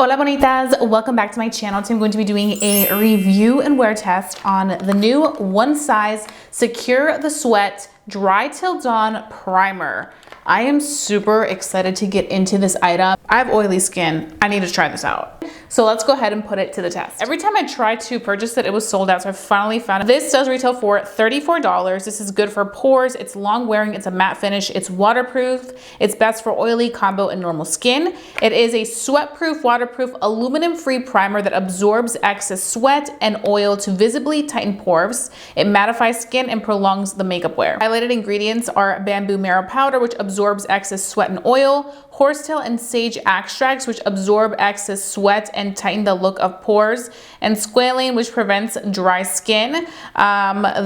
Hola bonitas, welcome back to my channel. Today I'm going to be doing a review and wear test on the new One Size Secure the Sweat Dry Till Dawn Primer. I am super excited to get into this item. I have oily skin. I need to try this out. So let's go ahead and put it to the test. Every time I tried to purchase it, it was sold out. So I finally found it. This does retail for $34. This is good for pores. It's long wearing. It's a matte finish. It's waterproof. It's best for oily, combo, and normal skin. It is a sweat-proof, waterproof, aluminum-free primer that absorbs excess sweat and oil to visibly tighten pores. It mattifies skin and prolongs the makeup wear. Highlighted ingredients are bamboo marrow powder, which absorbs excess sweat and oil, horsetail and sage extracts, which absorb excess sweat and tighten the look of pores, and squalane, which prevents dry skin.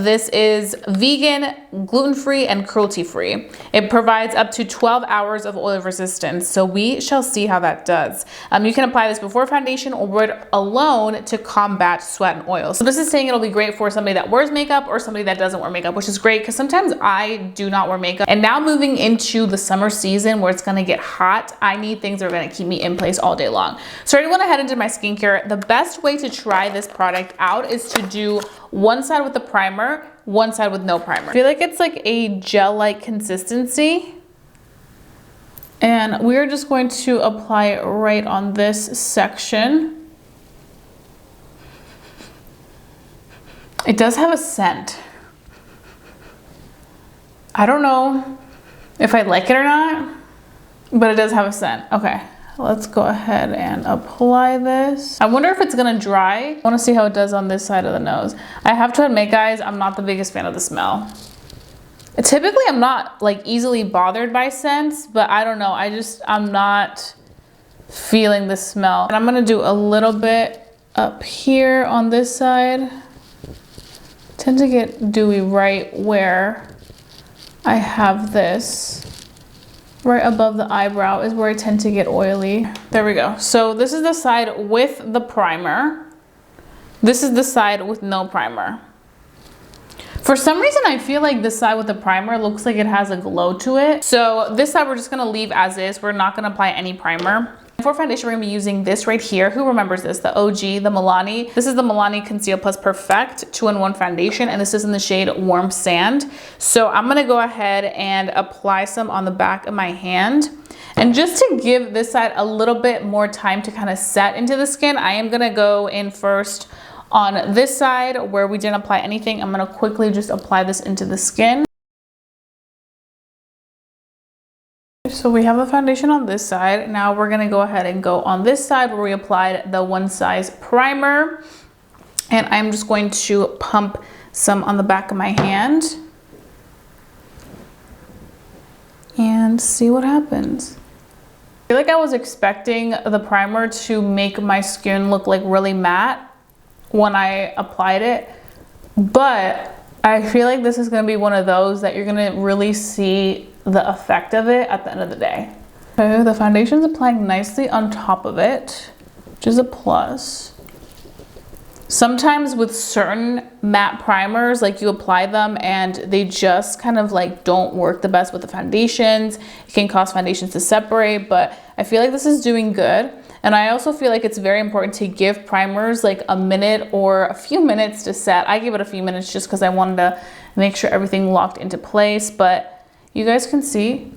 This is vegan, gluten-free, and cruelty-free. It provides up to 12 hours of oil resistance, so we shall see how that does. You can apply this before foundation or wear it alone to combat sweat and oil. So this is saying it'll be great for somebody that wears makeup or somebody that doesn't wear makeup, which is great because sometimes I do not wear makeup. And now moving into the summer season where it's gonna get hot, I need things that are gonna keep me in place all day long. So I already went ahead and did my skincare. The best way to try this product out is to do one side with the primer, one side with no primer. I feel like it's like a gel-like consistency. And we're just going to apply it right on this section. It does have a scent. I don't know if I like it or not, but it does have a scent. Okay, let's go ahead and apply this. I wonder if it's gonna dry. I wanna see how it does on this side of the nose. I have to admit, guys, I'm not the biggest fan of the smell. Typically, I'm not like easily bothered by scents, but I don't know. I'm not feeling the smell. And I'm gonna do a little bit up here on this side. Tend to get dewy right where I have this. Right above the eyebrow is where I tend to get oily. There we go. So this is the side with the primer. This is the side with no primer. For some reason, I feel like this side with the primer looks like it has a glow to it. So this side we're just gonna leave as is. We're not gonna apply any primer. For foundation, we're gonna be using this right here. Who remembers this? The OG, the Milani. This is the Milani Conceal Plus Perfect 2-in-1 foundation, and this is in the shade Warm Sand. So I'm gonna go ahead and apply some on the back of my hand. And just to give this side a little bit more time to kind of set into the skin, I am gonna go in first on this side where we didn't apply anything. I'm gonna quickly just apply this into the skin. So we have the foundation on this side. Now we're gonna go ahead and go on this side where we applied the One Size primer. And I'm just going to pump some on the back of my hand and see what happens. I feel like I was expecting the primer to make my skin look like really matte when I applied it, but I feel like this is gonna be one of those that you're gonna really see the effect of it at the end of the day. Okay, the foundation's applying nicely on top of it, which is a plus. Sometimes with certain matte primers, like you apply them and they just kind of like don't work the best with the foundations. It can cause foundations to separate, but I feel like this is doing good. And I also feel like it's very important to give primers like a minute or a few minutes to set. I give it a few minutes just because I wanted to make sure everything locked into place, but you guys can see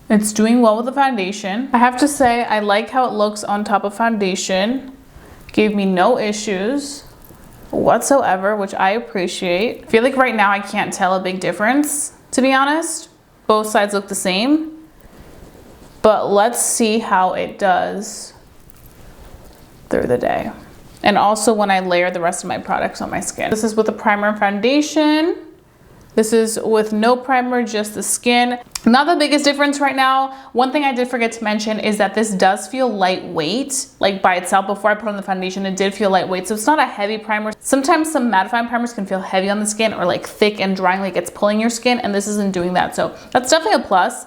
it's doing well with the foundation. I have to say, I like how it looks on top of foundation. Gave me no issues whatsoever, which I appreciate. I feel like right now I can't tell a big difference, to be honest. Both sides look the same, but let's see how it does through the day. And also when I layer the rest of my products on my skin. This is with the primer and foundation. This is with no primer, just the skin. Not the biggest difference right now. One thing I did forget to mention is that this does feel lightweight, like by itself. Before I put on the foundation, it did feel lightweight. So it's not a heavy primer. Sometimes some mattifying primers can feel heavy on the skin or like thick and drying, like it's pulling your skin, and this isn't doing that. So that's definitely a plus.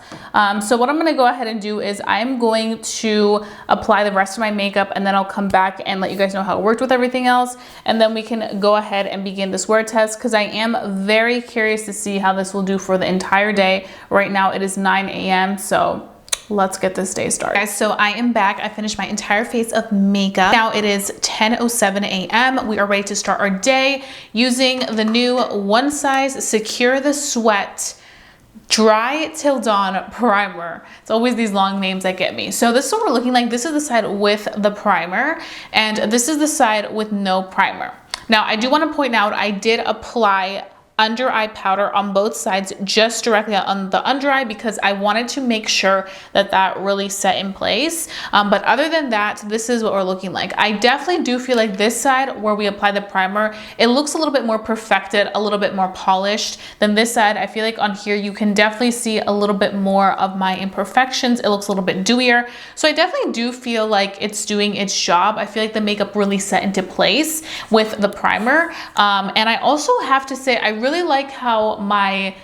So what I'm gonna go ahead and do is I'm going to apply the rest of my makeup, and then I'll come back and let you guys know how it worked with everything else. And then we can go ahead and begin this wear test, because I am very curious to see how this will do for the entire day. Right now it is 9 a.m. so let's get this day started. Guys, so I am back. I finished my entire face of makeup. Now it is 10:07 a.m. We are ready to start our day using the new One Size Secure the Sweat Dry Till Dawn Primer. It's always these long names that get me. So this is what we're looking like. This is the side with the primer, and this is the side with no primer. Now I do want to point out I did apply under eye powder on both sides, just directly on the under eye, because I wanted to make sure that that really set in place. But other than that, this is what we're looking like. I definitely do feel like this side where we apply the primer, it looks a little bit more perfected, a little bit more polished than this side. I feel like on here, you can definitely see a little bit more of my imperfections. It looks a little bit dewier. So I definitely do feel like it's doing its job. I feel like the makeup really set into place with the primer. And I also have to say, I really like how my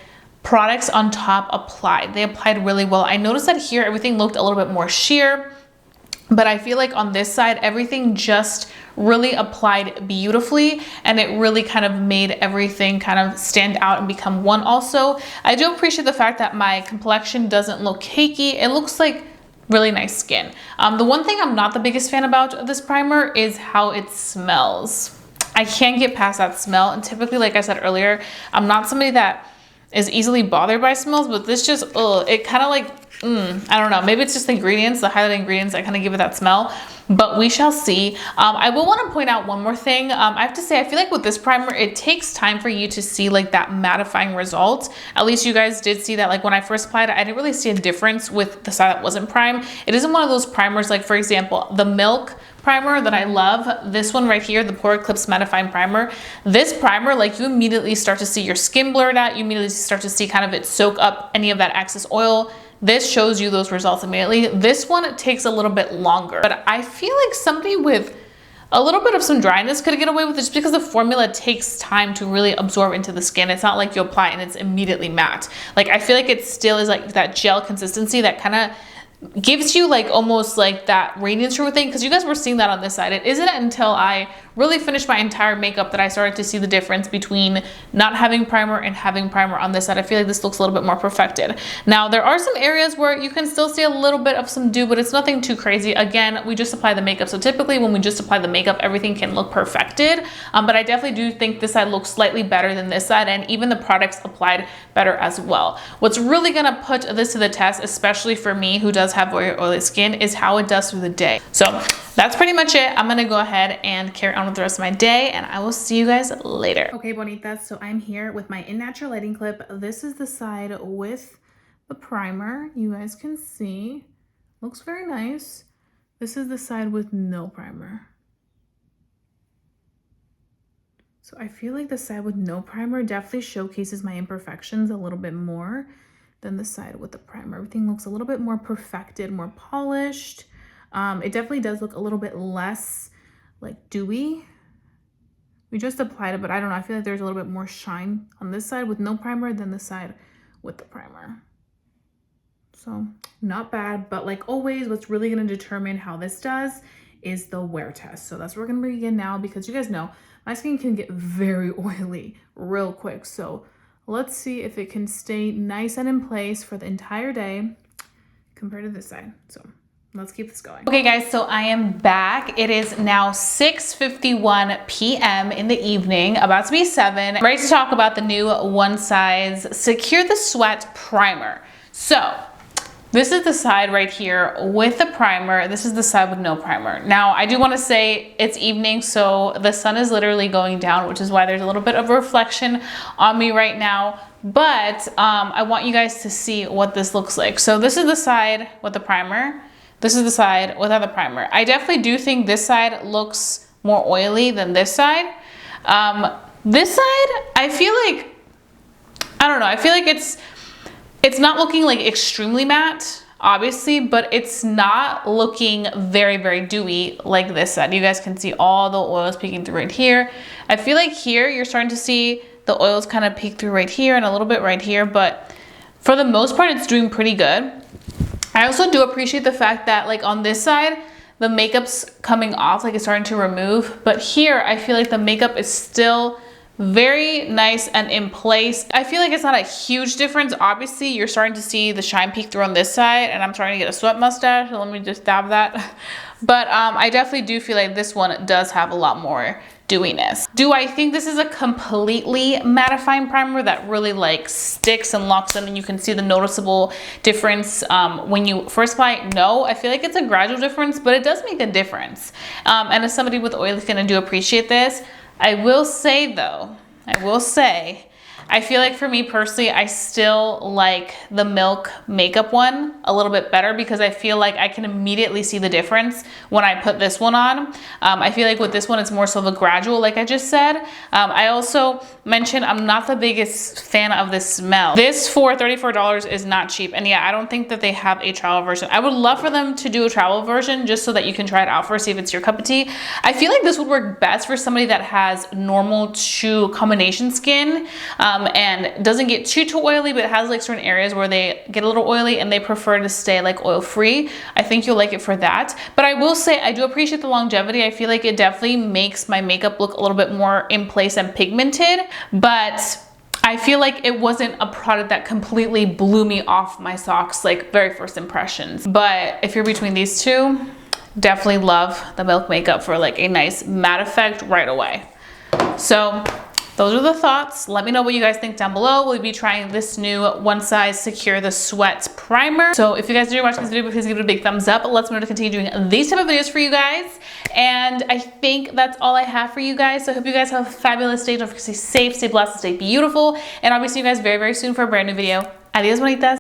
products on top applied. They applied really well. I noticed that here everything looked a little bit more sheer, but I feel like on this side everything just really applied beautifully, and it really kind of made everything kind of stand out and become one. Also, I do appreciate the fact that my complexion doesn't look cakey. It looks like really nice skin. The one thing I'm not the biggest fan about this primer is how it smells. I can't get past that smell, and typically, like I said earlier, I'm not somebody that is easily bothered by smells, but this just, it kind of like, I don't know, maybe it's just the ingredients, the highlighted ingredients that kind of give it that smell, but we shall see. I will want to point out one more thing. I have to say, I feel like with this primer, it takes time for you to see like that mattifying result. At least you guys did see that, like when I first applied it, I didn't really see a difference with the side that wasn't primed. It isn't one of those primers, like for example, the Milk primer that I love, this one right here, the Pore Eclipse Mattifying Primer. This primer, like you immediately start to see your skin blurred out. You immediately start to see kind of it soak up any of that excess oil. This shows you those results immediately. This one takes a little bit longer, but I feel like somebody with a little bit of some dryness could get away with it just because the formula takes time to really absorb into the skin. It's not like you apply it and it's immediately matte. Like I feel like it still is like that gel consistency that kind of gives you like almost like that radiance sort of thing, because you guys were seeing that on this side. It isn't until I really finished my entire makeup that I started to see the difference between not having primer and having primer on this side. I feel like this looks a little bit more perfected. Now there are some areas where you can still see a little bit of some dew, but it's nothing too crazy. Again, we just apply the makeup, so typically when we just apply the makeup, everything can look perfected, but I definitely do think this side looks slightly better than this side, and even the products applied better as well. What's really gonna put this to the test, especially for me who does have very oily skin, is how it does through the day. So that's pretty much it. I'm gonna go ahead and carry on with the rest of my day, and I will see you guys later. Okay, bonitas, so I'm here with my In Natural lighting clip. This is the side with the primer. You guys can see, looks very nice. This is the side with no primer. So I feel like the side with no primer definitely showcases my imperfections a little bit more than the side with the primer. Everything looks a little bit more perfected, more polished. It definitely does look a little bit less like dewy. We just applied it, but I don't know. I feel like there's a little bit more shine on this side with no primer than the side with the primer. So not bad, but like always, what's really gonna determine how this does is the wear test. So that's what we're gonna begin now, because you guys know my skin can get very oily real quick. So let's see if it can stay nice and in place for the entire day compared to this side. So let's keep this going. Okay guys, so I am back. It is now 6:51 p.m. in the evening, about to be 7. I'm ready to talk about the new One Size Secure the Sweat Primer. So this is the side right here with the primer. This is the side with no primer. Now, I do want to say it's evening, so the sun is literally going down, which is why there's a little bit of a reflection on me right now. But I want you guys to see what this looks like. So this is the side with the primer. This is the side without the primer. I definitely do think this side looks more oily than this side. This side, I feel like, I don't know, I feel like it's not looking like extremely matte, obviously, but it's not looking very, very dewy like this side. You guys can see all the oils peeking through right here. I feel like here you're starting to see the oils kind of peek through right here and a little bit right here, but for the most part, it's doing pretty good. I also do appreciate the fact that like on this side, the makeup's coming off, like it's starting to remove, but here I feel like the makeup is still very nice and in place. I feel like it's not a huge difference. Obviously, you're starting to see the shine peek through on this side, and I'm starting to get a sweat mustache, so let me just dab that. But I definitely do feel like this one does have a lot more dewiness. Do I think this is a completely mattifying primer that really like sticks and locks in and you can see the noticeable difference when you first apply it? No, I feel like it's a gradual difference, but it does make a difference. And as somebody with oily skin, I do appreciate this. I will say though, I feel like for me personally, I still like the Milk makeup one a little bit better because I feel like I can immediately see the difference when I put this one on. I feel like with this one, it's more so of a gradual, like I just said. I also mentioned I'm not the biggest fan of the smell. This for $34 is not cheap. And yeah, I don't think that they have a travel version. I would love for them to do a travel version just so that you can try it out first, see if it's your cup of tea. I feel like this would work best for somebody that has normal to combination skin. And doesn't get too oily, but it has like certain areas where they get a little oily and they prefer to stay like oil free. I think you'll like it for that. But I will say I do appreciate the longevity. I feel like it definitely makes my makeup look a little bit more in place and pigmented, but I feel like it wasn't a product that completely blew me off my socks, like very first impressions. But if you're between these two, definitely love the Milk makeup for like a nice matte effect right away. So those are the thoughts. Let me know what you guys think down below. We'll be trying this new One Size Secure the Sweat primer. So if you guys enjoyed watching this video, please give it a big thumbs up. Let's know to continue doing these type of videos for you guys. And I think that's all I have for you guys. So I hope you guys have a fabulous day. Don't forget to stay safe, stay blessed, stay beautiful. And I'll be seeing you guys very, very soon for a brand new video. Adios, bonitas.